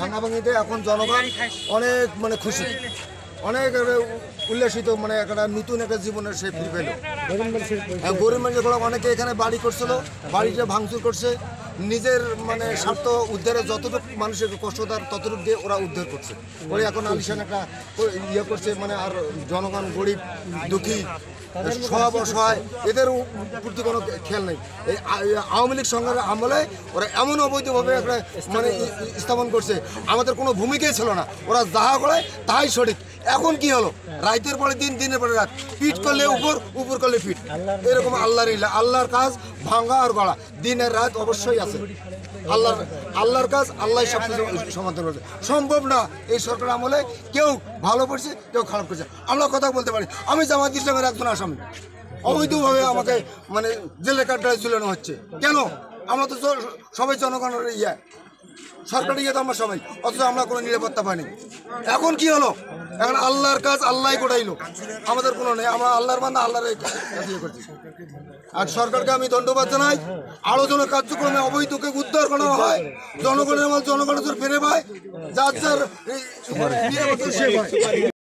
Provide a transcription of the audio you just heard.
ভাঙাভাঙিতে এখন জনগণ অনেক মানে খুশি, অনেক উল্লাসিত, মানে একটা নতুন একটা জীবনের সে ফিরে পেল। গরিব মানুষগুলো অনেকে এখানে বাড়ি করছিল, বাড়িটা ভাঙচুর করছে, নিজের মানে স্বার্থ উদ্ধারে যতটুকু মানুষের কষ্টদার ততটুকু দিয়ে ওরা উদ্ধার করছে। ওরা এখন আলিশান একটা ইয়ে করছে, মানে আর জনগণ গরিব দুঃখী সব অসহায় এদের প্রতি কোনো খেয়াল নেই। এই আওয়ামী লীগ সরকারের আমলে ওরা এমন অবৈধভাবে একটা মানে স্থাপন করছে, আমাদের কোনো ভূমিকাই ছিল না, ওরা যাহা করে তাই সঠিক। এখন কি হলো, রাতের পরে দিন, দিনের পরে রাত, পিঠ করলে উপর, উপর করলে পিঠ, এরকম আল্লাহর কাজ ভাঙা আর গড়া, দিনের রাত অবশ্যই আছে। আল্লাহর কাজ আল্লাহ সব কিছু সমাধান করছে। সম্ভব না এই সরকার আমলে কেউ ভালো করছে কেউ খারাপ করছে। আমরা কথা বলতে পারি, আমি জামায়াত ইসলামের একজন আসামি, অবৈধভাবে আমাকে মানে জেলে কাটায় ঝুলানো হচ্ছে। কেন? আমরা তো সবাই জনগণের সরকারি ইয়ে তো আমরা সবাই, অথচ আমরা কোনো নিরাপত্তা পাইনি। এখন কি হলো, এখন আল্লাহর কাজ আল্লাহ গোটাইলো, আমাদের কোনো নেই, আমরা আল্লাহর বান্দা, আল্লাহর ইয়ে করছি। আর সরকারকে আমি ধন্যবাদ জানাই, আরো যেন কার্যক্রমে অবৈধকে উদ্ধার করা হয়, জনগণের মাল জনগণের ফিরে পায়, যার যার